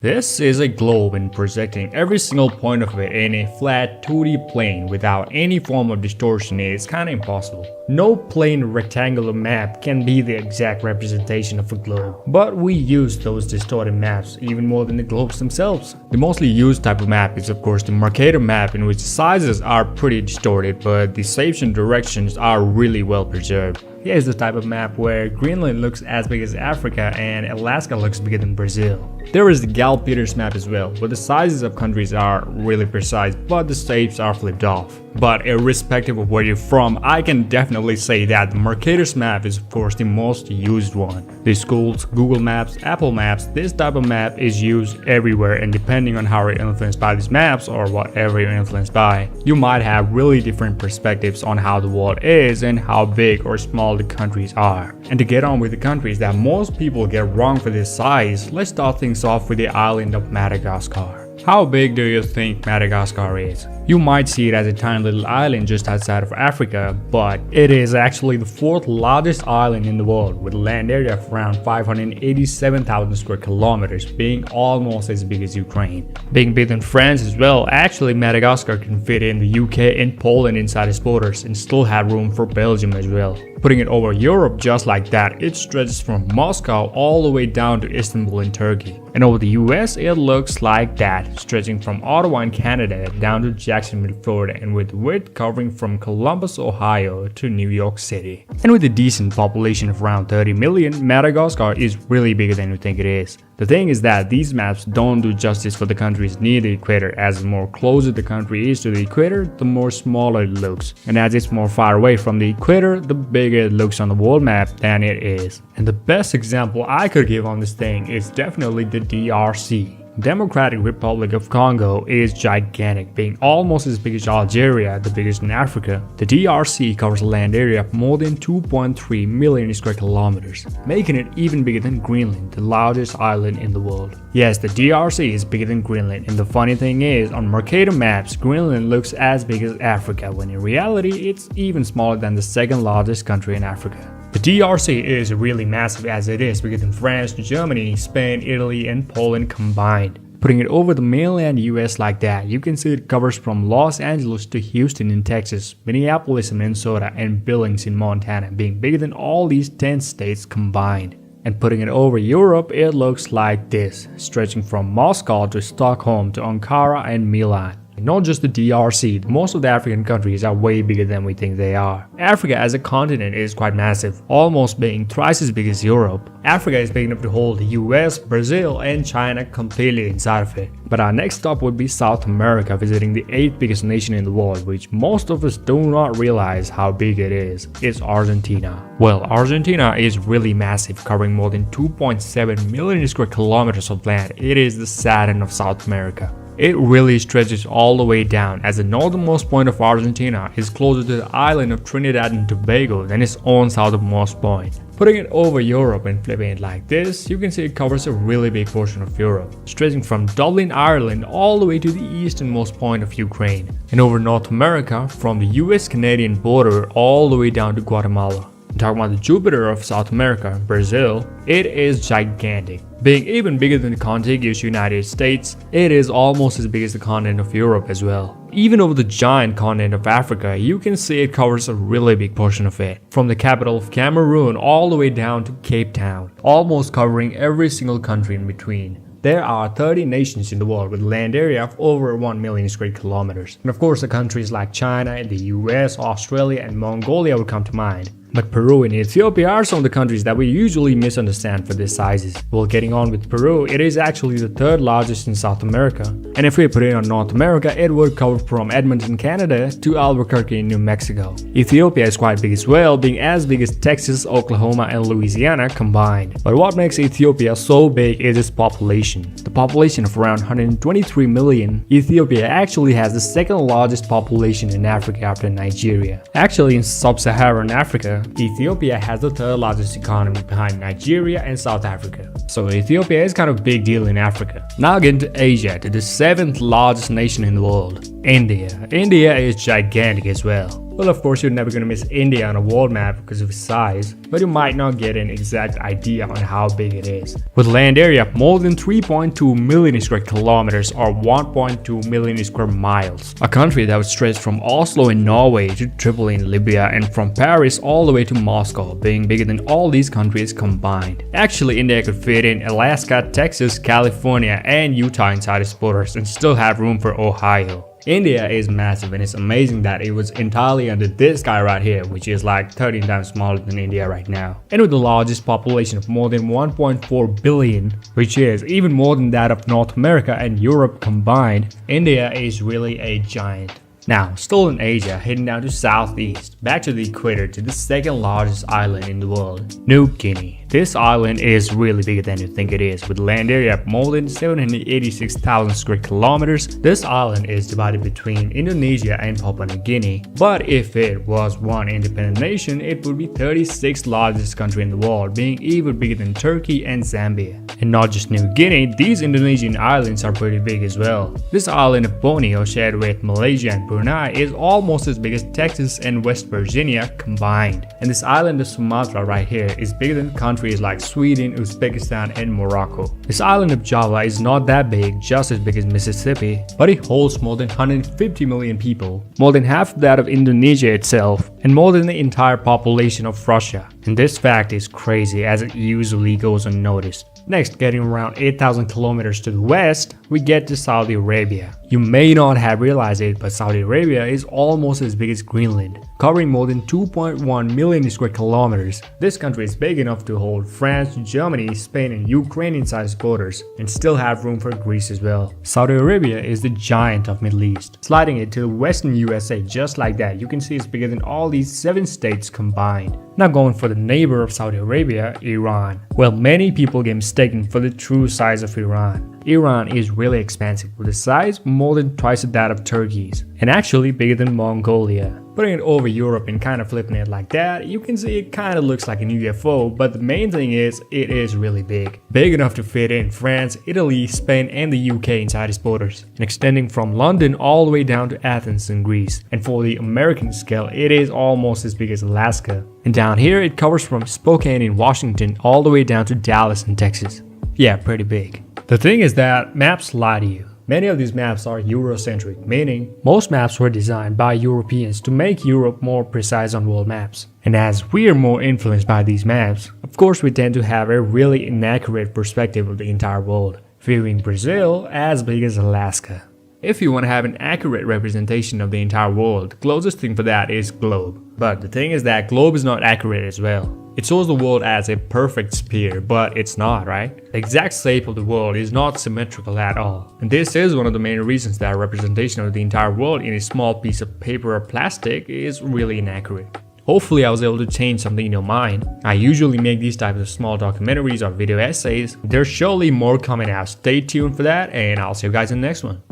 This is a globe, and projecting every single point of it in a flat 2D plane without any form of distortion is kinda impossible. No plain rectangular map can be the exact representation of a globe, but we use those distorted maps even more than the globes themselves. The mostly used type of map is of course the Mercator map, in which the sizes are pretty distorted but the shapes and directions are really well preserved. Here's the type of map where Greenland looks as big as Africa and Alaska looks bigger than Brazil. There is the Gal-Peters map as well, where the sizes of countries are really precise but the shapes are flipped off. But irrespective of where you're from, I can definitely say that the Mercator's map is of course the most used one. The schools, Google Maps, Apple Maps, this type of map is used everywhere, and depending on how you're influenced by these maps or whatever you're influenced by, you might have really different perspectives on how the world is and how big or small the countries are. And to get on with the countries that most people get wrong for this size, let's start things off with the island of Madagascar. How big do you think Madagascar is? You might see it as a tiny little island just outside of Africa, but it is actually the 4th largest island in the world, with a land area of around 587,000 square kilometers, being almost as big as Ukraine. Being bigger than France as well, actually Madagascar can fit in the UK and Poland inside its borders and still have room for Belgium as well. Putting it over Europe just like that, it stretches from Moscow all the way down to Istanbul in Turkey. And over the US, it looks like that, stretching from Ottawa in Canada down to Jacksonville, Florida, and with width covering from Columbus, Ohio to New York City. And with a decent population of around 30 million, Madagascar is really bigger than you think it is. The thing is that these maps don't do justice for the countries near the equator, as the more closer the country is to the equator, the more smaller it looks. And as it's more far away from the equator, the bigger it looks on the world map than it is. And the best example I could give on this thing is definitely the DRC. Democratic Republic of Congo is gigantic, being almost as big as Algeria, the biggest in Africa. The DRC covers a land area of more than 2.3 million square kilometers, making it even bigger than Greenland, the largest island in the world. Yes, the DRC is bigger than Greenland, and the funny thing is, on Mercator maps, Greenland looks as big as Africa, when in reality it's even smaller than the 2nd largest country in Africa. The DRC is really massive, as it is bigger than France, Germany, Spain, Italy, and Poland combined. Putting it over the mainland US like that, you can see it covers from Los Angeles to Houston in Texas, Minneapolis in Minnesota, and Billings in Montana, being bigger than all these 10 states combined. And putting it over Europe, it looks like this, stretching from Moscow to Stockholm to Ankara and Milan. Not just the DRC, most of the African countries are way bigger than we think they are. Africa as a continent is quite massive, almost being twice as big as Europe. Africa is big enough to hold the US, Brazil, and China completely inside of it. But our next stop would be South America, visiting the 8th biggest nation in the world, which most of us do not realize how big it is. It's Argentina. Well, Argentina is really massive, covering more than 2.7 million square kilometers of land. It is the Saturn of South America. It really stretches all the way down, as the northernmost point of Argentina is closer to the island of Trinidad and Tobago than its own southernmost point. Putting it over Europe and flipping it like this, you can see it covers a really big portion of Europe, stretching from Dublin, Ireland all the way to the easternmost point of Ukraine, and over North America from the US-Canadian border all the way down to Guatemala. Talking about the Jupiter of South America, Brazil, it is gigantic. Being even bigger than the contiguous United States, it is almost as big as the continent of Europe as well. Even over the giant continent of Africa, you can see it covers a really big portion of it, from the capital of Cameroon all the way down to Cape Town, almost covering every single country in between. There are 30 nations in the world with a land area of over 1 million square kilometers. And of course, the countries like China, the US, Australia, and Mongolia would come to mind. But Peru and Ethiopia are some of the countries that we usually misunderstand for their sizes. Well, getting on with Peru, it is actually the 3rd largest in South America. And if we put it on North America, it would cover from Edmonton, Canada to Albuquerque in New Mexico. Ethiopia is quite big as well, being as big as Texas, Oklahoma, and Louisiana combined. But what makes Ethiopia so big is its population. The population of around 123 million, Ethiopia actually has the 2nd largest population in Africa after Nigeria. Actually, in sub-Saharan Africa, Ethiopia has the 3rd largest economy behind Nigeria and South Africa. So Ethiopia is kind of a big deal in Africa. Now getting to Asia, to the 7th largest nation in the world, India. India is gigantic as well. Well, of course, you're never gonna miss India on a world map because of its size, but you might not get an exact idea on how big it is. With land area more than 3.2 million square kilometers or 1.2 million square miles. A country that would stretch from Oslo in Norway to Tripoli in Libya and from Paris all the way to Moscow, being bigger than all these countries combined. Actually, India could fit in Alaska, Texas, California, and Utah inside its borders and still have room for Ohio. India is massive, and it's amazing that it was entirely under this guy right here, which is like 13 times smaller than India right now. And with the largest population of more than 1.4 billion, which is even more than that of North America and Europe combined, India is really a giant. Now, still in Asia, heading down to southeast, back to the equator to the second largest island in the world, New Guinea. This island is really bigger than you think it is, with land area of more than 786,000 square kilometers. This island is divided between Indonesia and Papua New Guinea, but if it was one independent nation, it would be 36th largest country in the world, being even bigger than Turkey and Zambia. And not just New Guinea, these Indonesian islands are pretty big as well. This island of Borneo, shared with Malaysia and Brunei, is almost as big as Texas and West Virginia combined. And this island of Sumatra right here is bigger than countries like Sweden, Uzbekistan, and Morocco. This island of Java is not that big, just as big as Mississippi, but it holds more than 150 million people, more than half that of Indonesia itself, and more than the entire population of Russia. And this fact is crazy, as it usually goes unnoticed. Next, getting around 8,000 kilometers to the west, we get to Saudi Arabia. You may not have realized it, but Saudi Arabia is almost as big as Greenland, covering more than 2.1 million square kilometers. This country is big enough to hold France, Germany, Spain, and Ukraine inside its borders, and still have room for Greece as well. Saudi Arabia is the giant of Middle East, sliding it to the western USA just like that. You can see it's bigger than all these 7 states combined. Now going for the neighbor of Saudi Arabia, Iran. Well, many people get mistaken for the true size of Iran. Iran is really expansive, with a size more than twice that of Turkey's, and actually bigger than Mongolia. Putting it over Europe and kind of flipping it like that, you can see it kind of looks like an UFO, but the main thing is, it is really big. Big enough to fit in France, Italy, Spain, and the UK inside its borders, and extending from London all the way down to Athens in Greece. And for the American scale, it is almost as big as Alaska. And down here, it covers from Spokane in Washington all the way down to Dallas in Texas. Yeah, pretty big. The thing is that maps lie to you. Many of these maps are Eurocentric, meaning most maps were designed by Europeans to make Europe more precise on world maps. And as we are more influenced by these maps, of course we tend to have a really inaccurate perspective of the entire world, viewing Brazil as big as Alaska. If you want to have an accurate representation of the entire world, the closest thing for that is globe. But the thing is that globe is not accurate as well. It shows the world as a perfect sphere, but it's not, right? The exact shape of the world is not symmetrical at all. And this is one of the main reasons that representation of the entire world in a small piece of paper or plastic is really inaccurate. Hopefully I was able to change something in your mind. I usually make these types of small documentaries or video essays. There's surely more coming out. Stay tuned for that, and I'll see you guys in the next one.